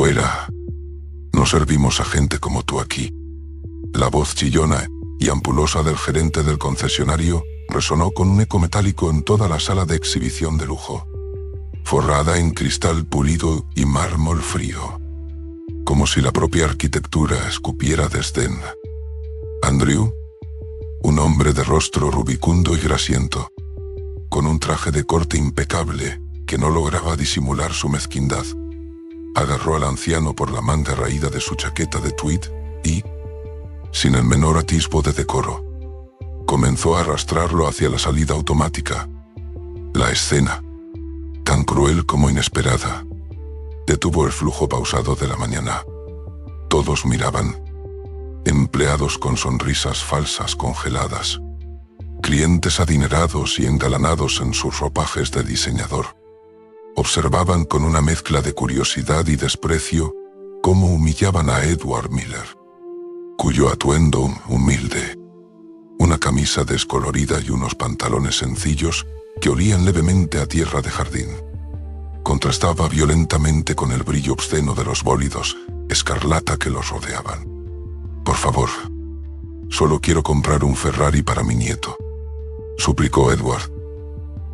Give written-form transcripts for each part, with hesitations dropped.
Fuera. No servimos a gente como tú aquí. La voz chillona y ampulosa del gerente del concesionario resonó con un eco metálico en toda la sala de exhibición de lujo, forrada en cristal pulido y mármol frío, como si la propia arquitectura escupiera desdén. Andrew, un hombre de rostro rubicundo y grasiento, con un traje de corte impecable que no lograba disimular su mezquindad, agarró al anciano por la manga raída de su chaqueta de tweed y, sin el menor atisbo de decoro, comenzó a arrastrarlo hacia la salida automática. La escena, tan cruel como inesperada, detuvo el flujo pausado de la mañana. Todos miraban, empleados con sonrisas falsas congeladas, clientes adinerados y engalanados en sus ropajes de diseñador. Observaban con una mezcla de curiosidad y desprecio cómo humillaban a Edward Miller, cuyo atuendo humilde, una camisa descolorida y unos pantalones sencillos que olían levemente a tierra de jardín, contrastaba violentamente con el brillo obsceno de los bólidos escarlata que los rodeaban. «Por favor, solo quiero comprar un Ferrari para mi nieto», suplicó Edward,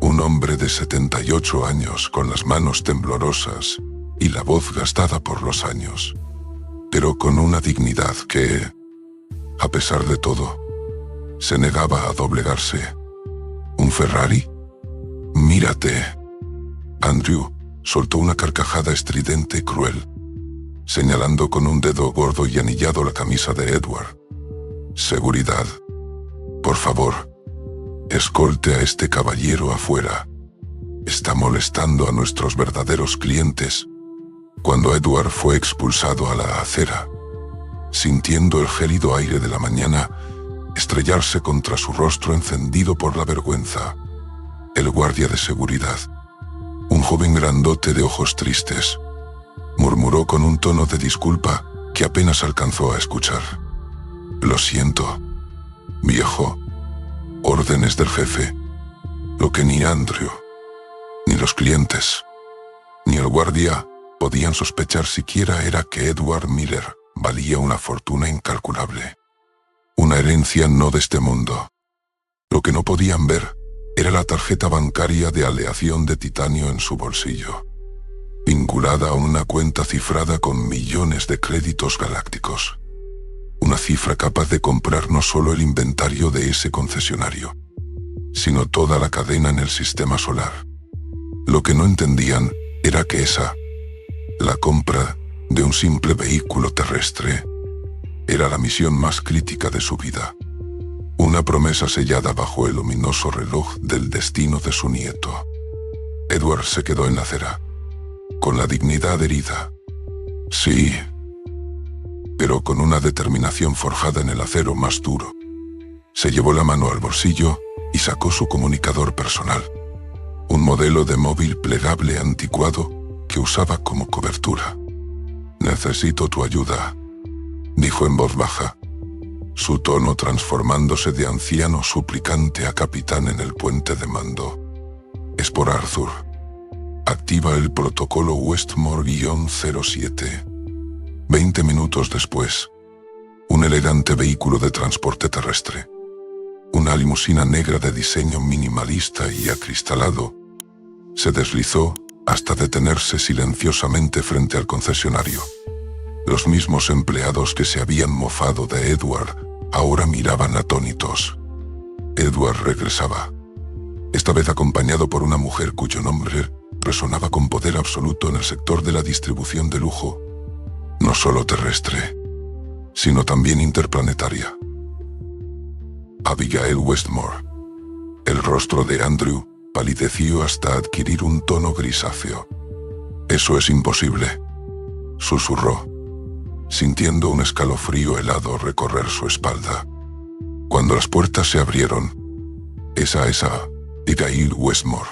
un hombre de 78 años con las manos temblorosas y la voz gastada por los años, pero con una dignidad que, a pesar de todo, se negaba a doblegarse. «¿Un Ferrari? Mírate». Andrew soltó una carcajada estridente y cruel, señalando con un dedo gordo y anillado la camisa de Edward. «Seguridad. Por favor, escolte a este caballero afuera. Está molestando a nuestros verdaderos clientes». Cuando Edward fue expulsado a la acera, sintiendo el gélido aire de la mañana estrellarse contra su rostro encendido por la vergüenza, el guardia de seguridad, un joven grandote de ojos tristes, murmuró con un tono de disculpa que apenas alcanzó a escuchar: «Lo siento, viejo. Órdenes del jefe». Lo que ni Andrew, ni los clientes, ni el guardia podían sospechar siquiera era que Edward Miller valía una fortuna incalculable, una herencia no de este mundo. Lo que no podían ver era la tarjeta bancaria de aleación de titanio en su bolsillo, vinculada a una cuenta cifrada con millones de créditos galácticos. Una cifra capaz de comprar no solo el inventario de ese concesionario, sino toda la cadena en el sistema solar. Lo que no entendían era que la compra de un simple vehículo terrestre, era la misión más crítica de su vida. Una promesa sellada bajo el luminoso reloj del destino de su nieto. Edward se quedó en la acera, con la dignidad herida. Sí, pero con una determinación forjada en el acero más duro. Se llevó la mano al bolsillo y sacó su comunicador personal, un modelo de móvil plegable anticuado que usaba como cobertura. «Necesito tu ayuda», dijo en voz baja, su tono transformándose de anciano suplicante a capitán en el puente de mando. «Es por Arthur. Activa el protocolo Westmore-07». 20 minutos después, un elegante vehículo de transporte terrestre, una limusina negra de diseño minimalista y acristalado, se deslizó hasta detenerse silenciosamente frente al concesionario. Los mismos empleados que se habían mofado de Edward ahora miraban atónitos. Edward regresaba, esta vez acompañado por una mujer cuyo nombre resonaba con poder absoluto en el sector de la distribución de lujo, no solo terrestre, sino también interplanetaria. Abigail Westmore. El rostro de Andrew palideció hasta adquirir un tono grisáceo. «Eso es imposible», susurró, sintiendo un escalofrío helado recorrer su espalda. Cuando las puertas se abrieron, esa Abigail Westmore.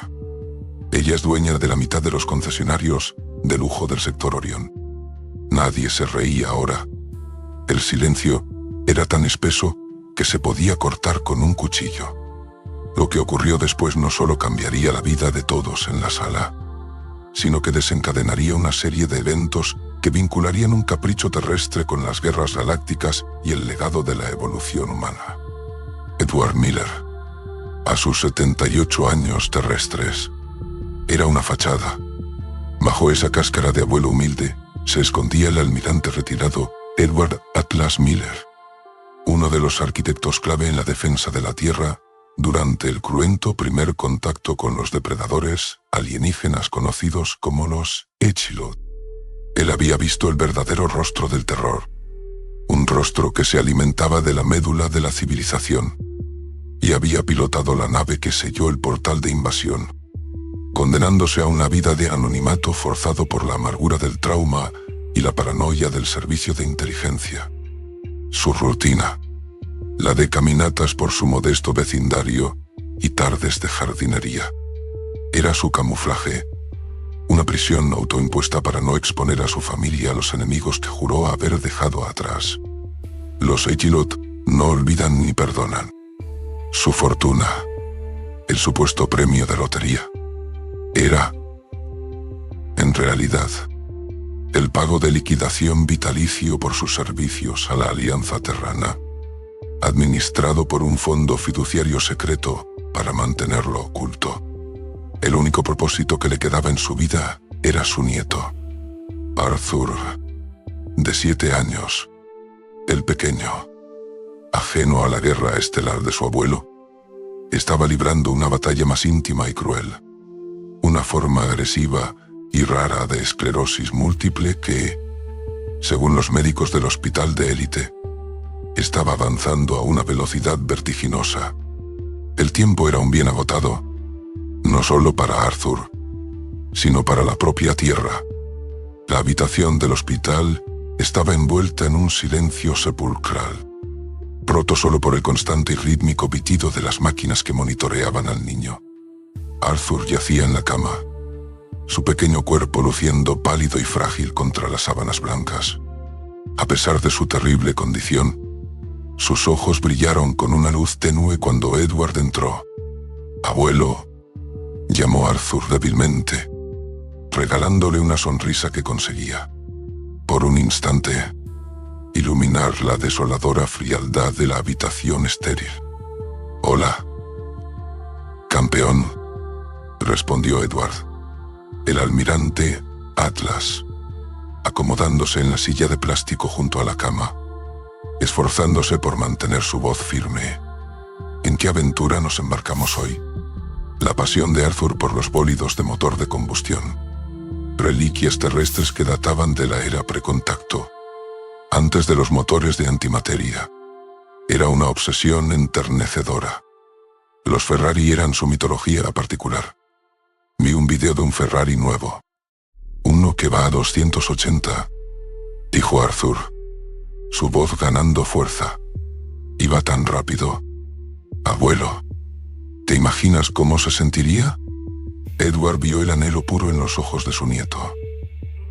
Ella es dueña de la mitad de los concesionarios de lujo del sector Orión. Nadie se reía ahora. El silencio era tan espeso que se podía cortar con un cuchillo. Lo que ocurrió después no solo cambiaría la vida de todos en la sala, sino que desencadenaría una serie de eventos que vincularían un capricho terrestre con las guerras galácticas y el legado de la evolución humana. Edward Miller, a sus 78 años terrestres, era una fachada. Bajo esa cáscara de abuelo humilde se escondía el almirante retirado Edward Atlas Miller, uno de los arquitectos clave en la defensa de la Tierra durante el cruento primer contacto con los depredadores alienígenas conocidos como los Echilot. Él había visto el verdadero rostro del terror, un rostro que se alimentaba de la médula de la civilización, y había pilotado la nave que selló el portal de invasión, condenándose a una vida de anonimato forzado por la amargura del trauma y la paranoia del servicio de inteligencia. Su rutina, la de caminatas por su modesto vecindario y tardes de jardinería, era su camuflaje, una prisión autoimpuesta para no exponer a su familia a los enemigos que juró haber dejado atrás. Los Echilot no olvidan ni perdonan. Su fortuna, el supuesto premio de lotería, era, en realidad, el pago de liquidación vitalicio por sus servicios a la Alianza Terrana, administrado por un fondo fiduciario secreto para mantenerlo oculto. El único propósito que le quedaba en su vida era su nieto, Arthur, de 7 años. El pequeño, ajeno a la guerra estelar de su abuelo, estaba librando una batalla más íntima y cruel, una forma agresiva y rara de esclerosis múltiple que, según los médicos del hospital de élite, estaba avanzando a una velocidad vertiginosa. El tiempo era un bien agotado, no solo para Arthur, sino para la propia Tierra. La habitación del hospital estaba envuelta en un silencio sepulcral, roto solo por el constante y rítmico pitido de las máquinas que monitoreaban al niño. Arthur yacía en la cama, su pequeño cuerpo luciendo pálido y frágil contra las sábanas blancas. A pesar de su terrible condición, sus ojos brillaron con una luz tenue cuando Edward entró. «Abuelo», llamó Arthur débilmente, regalándole una sonrisa que conseguía, por un instante, iluminar la desoladora frialdad de la habitación estéril. «Hola, campeón», respondió Edward. El almirante Atlas, acomodándose en la silla de plástico junto a la cama, esforzándose por mantener su voz firme. ¿En qué aventura nos embarcamos hoy? La pasión de Arthur por los bólidos de motor de combustión, reliquias terrestres que databan de la era precontacto, antes de los motores de antimateria, era una obsesión enternecedora. Los Ferrari eran su mitología particular. Vi un video de un Ferrari nuevo, uno que va a 280, dijo Arthur, su voz ganando fuerza. Iba tan rápido. Abuelo, ¿te imaginas cómo se sentiría? Edward vio el anhelo puro en los ojos de su nieto,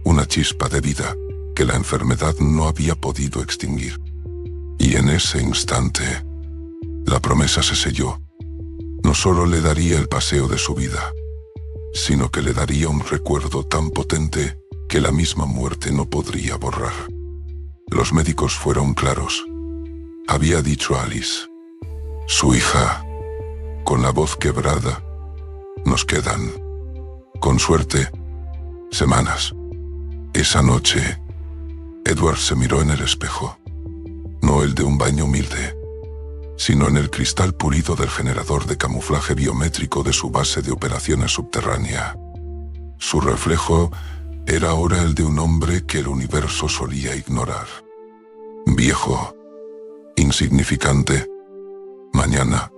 una chispa de vida que la enfermedad no había podido extinguir. Y en ese instante, la promesa se selló. No solo le daría el paseo de su vida, sino que le daría un recuerdo tan potente que la misma muerte no podría borrar. Los médicos fueron claros. Había dicho Alice, su hija, con la voz quebrada, nos quedan, con suerte, semanas. Esa noche, Edward se miró en el espejo, no el de un baño humilde, sino en el cristal pulido del generador de camuflaje biométrico de su base de operaciones subterránea. Su reflejo era ahora el de un hombre que el universo solía ignorar. Viejo, insignificante, mañana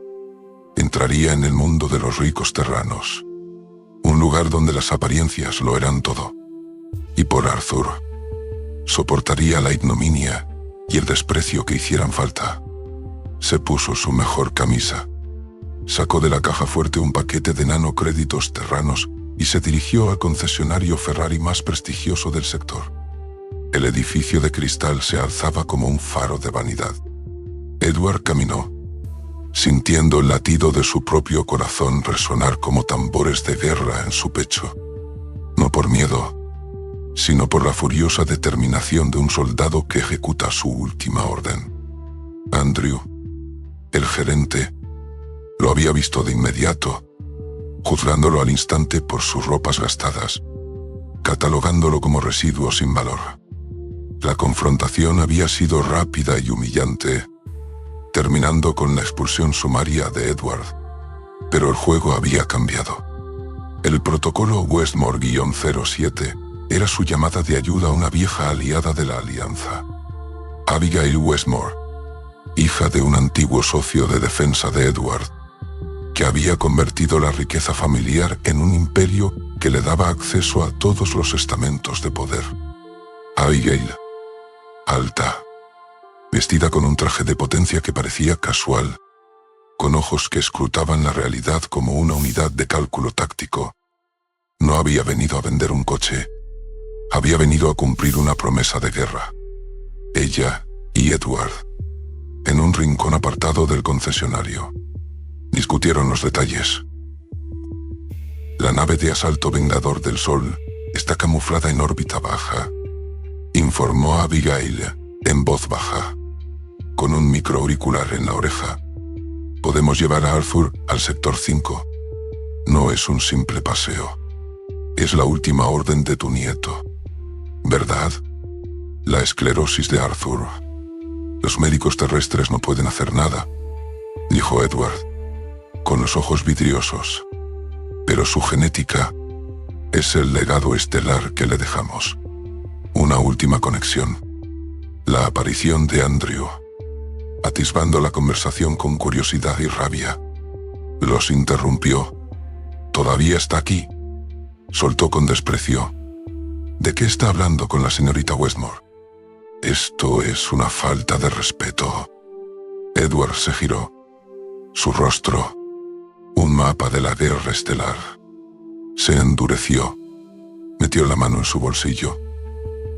entraría en el mundo de los ricos terranos, un lugar donde las apariencias lo eran todo. Y por Arthur, soportaría la ignominia y el desprecio que hicieran falta. Se puso su mejor camisa, sacó de la caja fuerte un paquete de nanocréditos terranos y se dirigió al concesionario Ferrari más prestigioso del sector. El edificio de cristal se alzaba como un faro de vanidad. Edward caminó, sintiendo el latido de su propio corazón resonar como tambores de guerra en su pecho. No por miedo, sino por la furiosa determinación de un soldado que ejecuta su última orden. Andrew, el gerente, lo había visto de inmediato, juzgándolo al instante por sus ropas gastadas, catalogándolo como residuo sin valor. La confrontación había sido rápida y humillante, terminando con la expulsión sumaria de Edward. Pero el juego había cambiado. El protocolo Westmore-07 era su llamada de ayuda a una vieja aliada de la Alianza. Abigail Westmore, hija de un antiguo socio de defensa de Edward, que había convertido la riqueza familiar en un imperio que le daba acceso a todos los estamentos de poder. Abigail, alta, vestida con un traje de potencia que parecía casual, con ojos que escrutaban la realidad como una unidad de cálculo táctico, no había venido a vender un coche, había venido a cumplir una promesa de guerra. Ella y Edward, en un rincón apartado del concesionario, discutieron los detalles. La nave de asalto Vengador del Sol está camuflada en órbita baja, informó Abigail en voz baja, con un microauricular en la oreja. Podemos llevar a Arthur al sector 5. No es un simple paseo. Es la última orden de tu nieto. ¿Verdad? La esclerosis de Arthur. Los médicos terrestres no pueden hacer nada, dijo Edward, con los ojos vidriosos. Pero su genética es el legado estelar que le dejamos. Una última conexión. La aparición de Andrew, atisbando la conversación con curiosidad y rabia, los interrumpió. «¿Todavía está aquí?», soltó con desprecio. «¿De qué está hablando con la señorita Westmore? Esto es una falta de respeto». Edward se giró. Su rostro, un mapa de la guerra estelar, se endureció. Metió la mano en su bolsillo,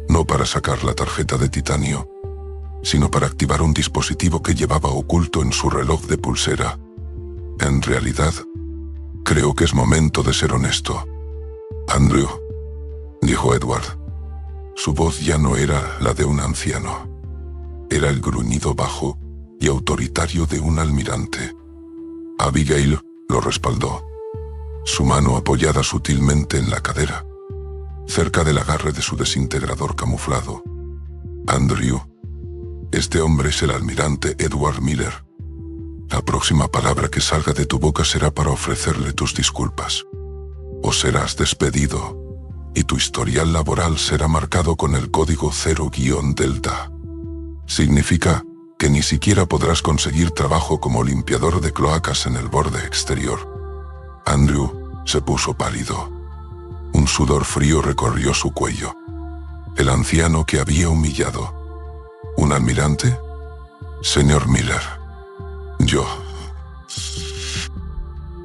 no para sacar la tarjeta de titanio, sino para activar un dispositivo que llevaba oculto en su reloj de pulsera. En realidad, creo que es momento de ser honesto. «Andrew», dijo Edward. Su voz ya no era la de un anciano. Era el gruñido bajo y autoritario de un almirante. Abigail lo respaldó, su mano apoyada sutilmente en la cadera, cerca del agarre de su desintegrador camuflado. «Andrew, este hombre es el almirante Edward Miller. La próxima palabra que salga de tu boca será para ofrecerle tus disculpas. O serás despedido, y tu historial laboral será marcado con el código 0-Delta. Significa que ni siquiera podrás conseguir trabajo como limpiador de cloacas en el borde exterior». Andrew se puso pálido. Un sudor frío recorrió su cuello. El anciano que había humillado. «¿Un almirante? Señor Miller». «Yo»,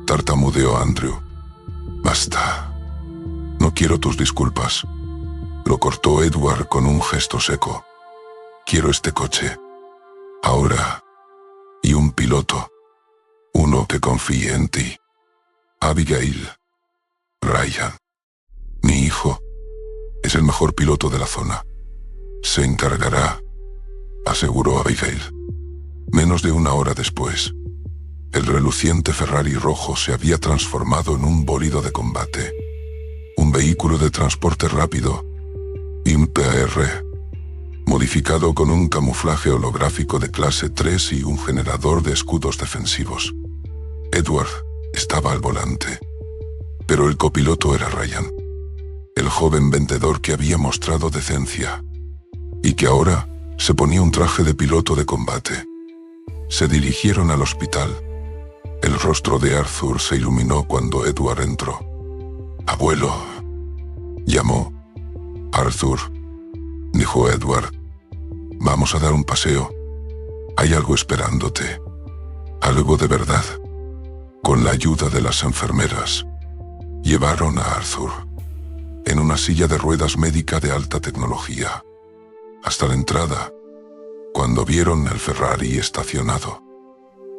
tartamudeó Andrew. «Basta. No quiero tus disculpas», lo cortó Edward con un gesto seco. «Quiero este coche. Ahora. Y un piloto. Uno que confíe en ti. Abigail. Ryan. Mi hijo es el mejor piloto de la zona. Se encargará», aseguró Abigail. Menos de una hora después, el reluciente Ferrari rojo se había transformado en un bólido de combate. Un vehículo de transporte rápido, IMPAR, modificado con un camuflaje holográfico de clase 3 y un generador de escudos defensivos. Edward estaba al volante, pero el copiloto era Ryan, el joven vendedor que había mostrado decencia, y que ahora se ponía un traje de piloto de combate. Se dirigieron al hospital. El rostro de Arthur se iluminó cuando Edward entró. «Abuelo», llamó. «Arthur», dijo Edward, «vamos a dar un paseo. Hay algo esperándote. Algo de verdad». Con la ayuda de las enfermeras, llevaron a Arthur, en una silla de ruedas médica de alta tecnología, hasta la entrada. Cuando vieron el Ferrari estacionado,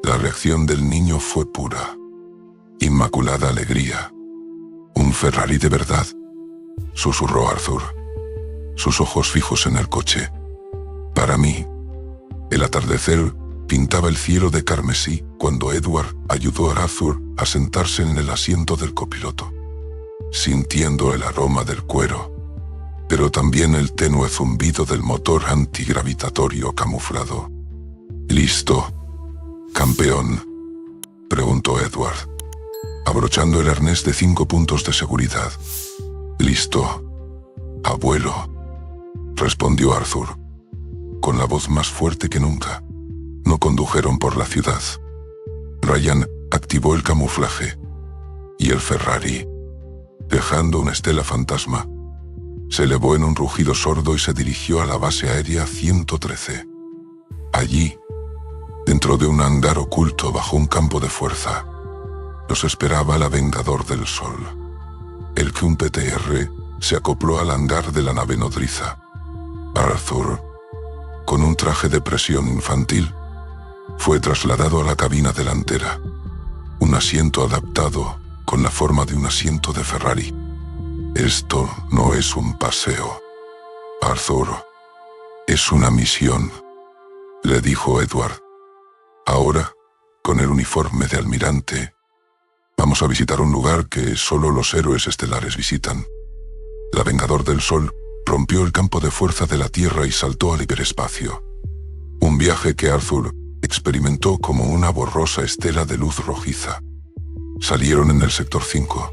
la reacción del niño fue pura, inmaculada alegría. «Un Ferrari de verdad», susurró Arthur. sus ojos fijos en el coche. Para mí, el atardecer pintaba el cielo de carmesí cuando Edward ayudó a Arthur a sentarse en el asiento del copiloto, sintiendo el aroma del cuero, pero también el tenue zumbido del motor antigravitatorio camuflado. «¿Listo, campeón?», preguntó Edward, abrochando el arnés de 5 puntos de seguridad. «Listo, abuelo», respondió Arthur, con la voz más fuerte que nunca. No condujeron por la ciudad. Ryan activó el camuflaje, y el Ferrari, dejando una estela fantasma, se elevó en un rugido sordo y se dirigió a la base aérea 113. Allí, dentro de un hangar oculto bajo un campo de fuerza, los esperaba el Vengador del Sol. El QPTR se acopló al hangar de la nave nodriza. Arthur, con un traje de presión infantil, fue trasladado a la cabina delantera, un asiento adaptado con la forma de un asiento de Ferrari. «Esto no es un paseo, Arthur, es una misión», le dijo Edward. «Ahora, con el uniforme de almirante, vamos a visitar un lugar que solo los héroes estelares visitan». El Vengador del Sol rompió el campo de fuerza de la Tierra y saltó al hiperespacio. Un viaje que Arthur experimentó como una borrosa estela de luz rojiza. Salieron en el sector 5,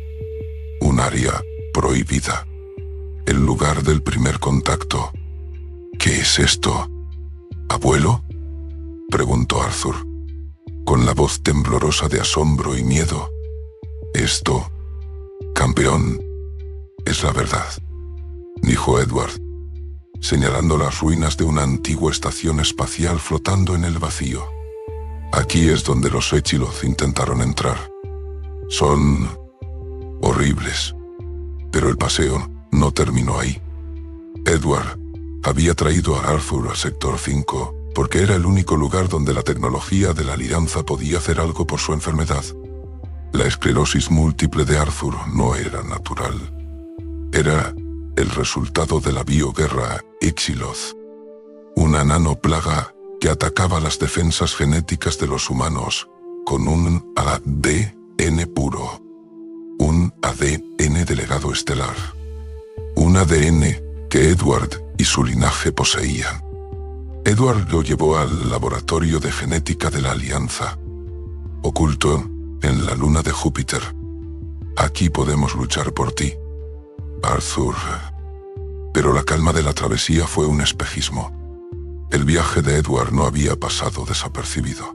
un área prohibida, el lugar del primer contacto. «¿Qué es esto, abuelo?», preguntó Arthur, con la voz temblorosa de asombro y miedo. «Esto, campeón, es la verdad», dijo Edward, señalando las ruinas de una antigua estación espacial flotando en el vacío. «Aquí es donde los Echiloth intentaron entrar. Son horribles, pero el paseo no terminó ahí». Edward había traído a Arthur al sector 5 porque era el único lugar donde la tecnología de la Alianza podía hacer algo por su enfermedad. La esclerosis múltiple de Arthur no era natural. Era el resultado de la bioguerra Echiloth, una nanoplaga que atacaba las defensas genéticas de los humanos con un ADN puro, un ADN de legado estelar, un ADN que Edward y su linaje poseían. Edward lo llevó al laboratorio de genética de la Alianza, oculto en la luna de Júpiter. «Aquí podemos luchar por ti, Arthur». Pero la calma de la travesía fue un espejismo. El viaje de Edward no había pasado desapercibido.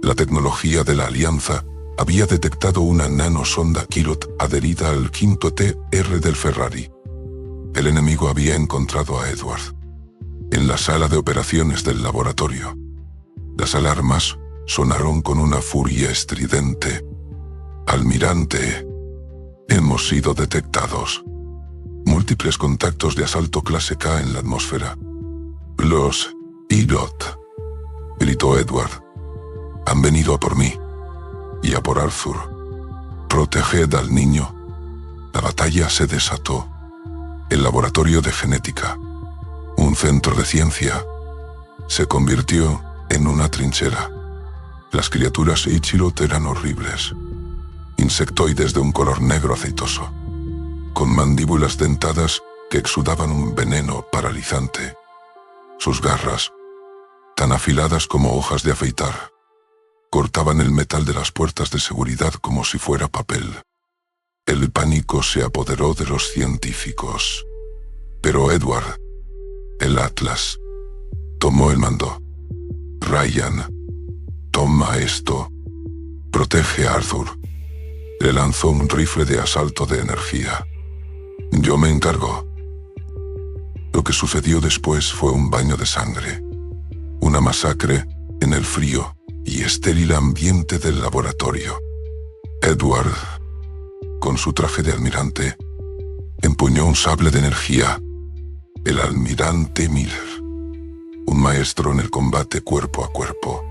La tecnología de la Alianza había detectado una nanosonda Kilot adherida al 5 TR del Ferrari. El enemigo había encontrado a Edward en la sala de operaciones del laboratorio. Las alarmas sonaron con una furia estridente. «Almirante, hemos sido detectados. Múltiples contactos de asalto clase K en la atmósfera. Los Kilot», gritó Edward. «Han venido a por mí y a por Arthur. Proteged al niño». La batalla se desató. El laboratorio de genética, un centro de ciencia, se convirtió en una trinchera. Las criaturas Echiloth eran horribles. Insectoides de un color negro aceitoso, con mandíbulas dentadas que exudaban un veneno paralizante. Sus garras, tan afiladas como hojas de afeitar, cortaban el metal de las puertas de seguridad como si fuera papel. El pánico se apoderó de los científicos. Pero Edward, el Atlas, tomó el mando. «Ryan, toma esto. Protege a Arthur». Le lanzó un rifle de asalto de energía. «Yo me encargo». Lo que sucedió después fue un baño de sangre. Una masacre en el frío y estéril ambiente del laboratorio. Edward, con su traje de almirante, empuñó un sable de energía. El almirante Miller, un maestro en el combate cuerpo a cuerpo,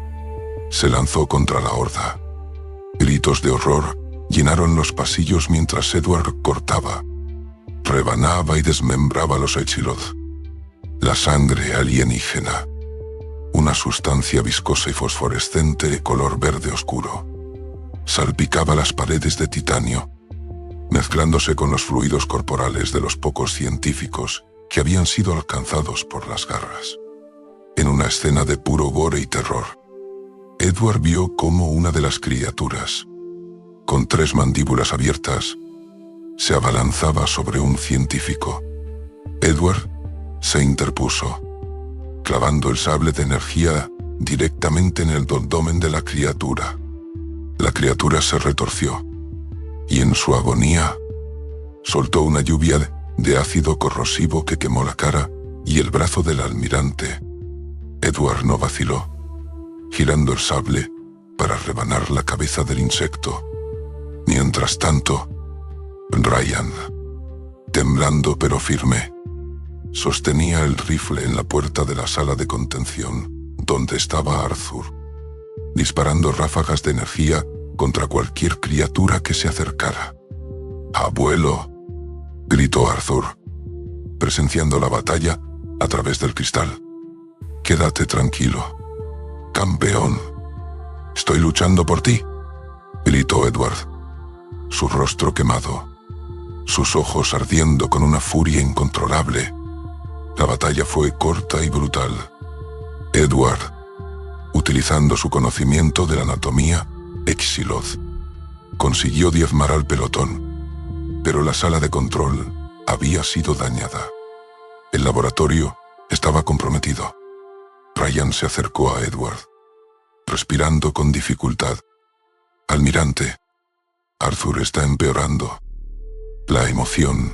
se lanzó contra la horda. Gritos de horror llenaron los pasillos mientras Edward cortaba, rebanaba y desmembraba los Echiloth. La sangre alienígena. Una sustancia viscosa y fosforescente de color verde oscuro. Salpicaba las paredes de titanio, mezclándose con los fluidos corporales de los pocos científicos que habían sido alcanzados por las garras. En una escena de puro gore y terror, Edward vio cómo una de las criaturas, con 3 mandíbulas abiertas, se abalanzaba sobre un científico. Edward se interpuso, clavando el sable de energía directamente en el abdomen de la criatura. La criatura se retorció, y en su agonía, soltó una lluvia de ácido corrosivo que quemó la cara y el brazo del almirante. Edward no vaciló, girando el sable para rebanar la cabeza del insecto. Mientras tanto, Ryan, temblando pero firme, sostenía el rifle en la puerta de la sala de contención, donde estaba Arthur, disparando ráfagas de energía contra cualquier criatura que se acercara. «¡Abuelo!», gritó Arthur, presenciando la batalla a través del cristal. «Quédate tranquilo, campeón. Estoy luchando por ti», gritó Edward, su rostro quemado, sus ojos ardiendo con una furia incontrolable. La batalla fue corta y brutal. Edward, utilizando su conocimiento de la anatomía Exiloth, consiguió diezmar al pelotón, pero la sala de control había sido dañada. El laboratorio estaba comprometido. Ryan se acercó a Edward, respirando con dificultad. «Almirante, Arthur está empeorando». La emoción.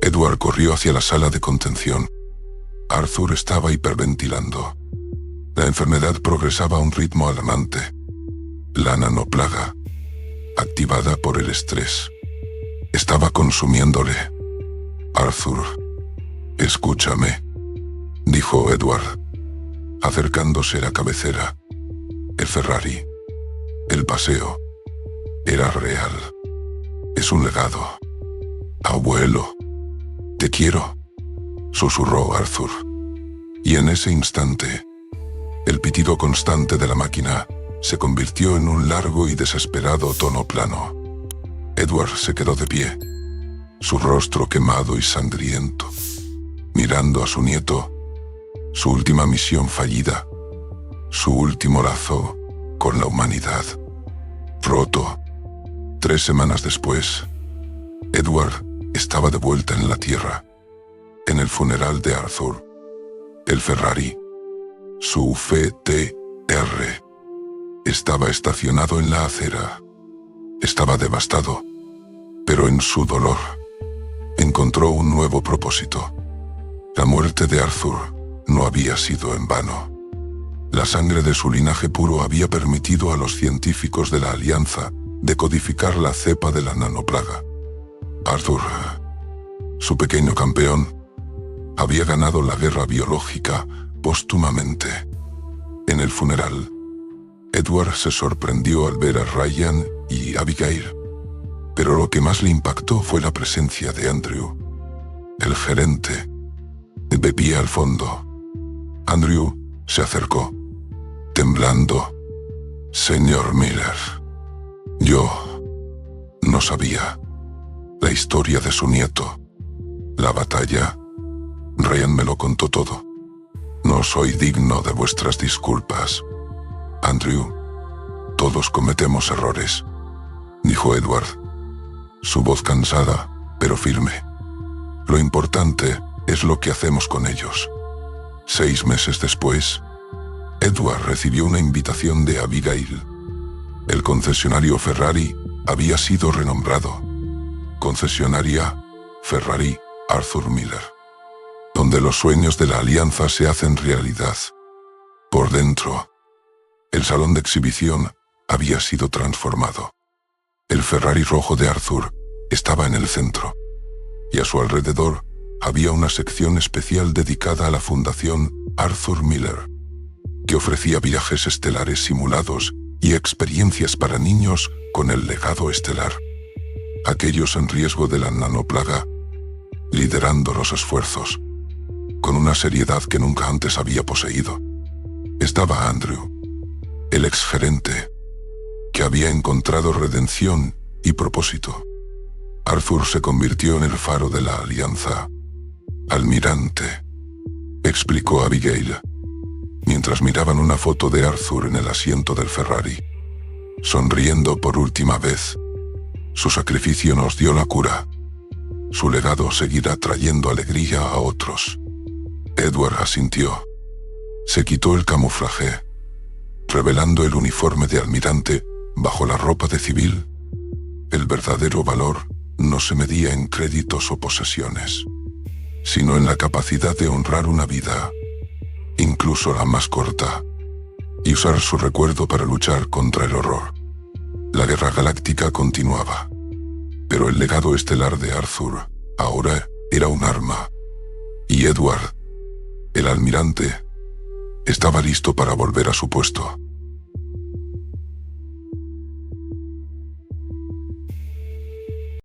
Edward corrió hacia la sala de contención. Arthur estaba hiperventilando. La enfermedad progresaba a un ritmo alarmante. La nanoplaga, activada por el estrés, estaba consumiéndole. «Arthur, escúchame», dijo Edward, acercándose a la cabecera. El Ferrari, el paseo, era real. «Es un legado. Abuelo, te quiero», susurró Arthur. Y en ese instante, el pitido constante de la máquina se convirtió en un largo y desesperado tono plano. Edward se quedó de pie, su rostro quemado y sangriento, mirando a su nieto, su última misión fallida, su último lazo con la humanidad, roto. 3 semanas después, Edward estaba de vuelta en la Tierra, en el funeral de Arthur. El Ferrari, su FTR, estaba estacionado en la acera. Estaba devastado, pero en su dolor encontró un nuevo propósito. La muerte de Arthur no había sido en vano. La sangre de su linaje puro había permitido a los científicos de la Alianza decodificar la cepa de la nanoplaga. Arthur, su pequeño campeón, había ganado la guerra biológica póstumamente. En el funeral, Edward se sorprendió al ver a Ryan y Abigail, pero lo que más le impactó fue la presencia de Andrew, el gerente, de pie al fondo. Andrew se acercó, temblando. «Señor Miller, yo no sabía la historia de su nieto, la batalla. Ryan me lo contó todo. No soy digno de vuestras disculpas. Andrew, todos cometemos errores», dijo Edward, su voz cansada, pero firme. «Lo importante es lo que hacemos con ellos». 6 meses después, Edward recibió una invitación de Abigail. El concesionario Ferrari había sido renombrado Concesionaria Ferrari Arthur Miller, donde los sueños de la Alianza se hacen realidad. Por dentro, el salón de exhibición había sido transformado. El Ferrari rojo de Arthur estaba en el centro, y a su alrededor había una sección especial dedicada a la Fundación Arthur Miller, que ofrecía viajes estelares simulados y experiencias para niños con el legado estelar. Aquellos en riesgo de la nanoplaga liderando los esfuerzos, con una seriedad que nunca antes había poseído. Estaba Andrew, el exgerente, que había encontrado redención y propósito. Arthur se convirtió en el faro de la alianza. Almirante, explicó Abigail, mientras miraban una foto de Arthur en el asiento del Ferrari. Sonriendo por última vez. Su sacrificio nos dio la cura. Su legado seguirá trayendo alegría a otros. Edward asintió. Se quitó el camuflaje, revelando el uniforme de almirante bajo la ropa de civil. El verdadero valor no se medía en créditos o posesiones, sino en la capacidad de honrar una vida, incluso la más corta, y usar su recuerdo para luchar contra el horror. La guerra galáctica continuaba, pero el legado estelar de Arthur ahora era un arma, y Edward, el almirante, estaba listo para volver a su puesto.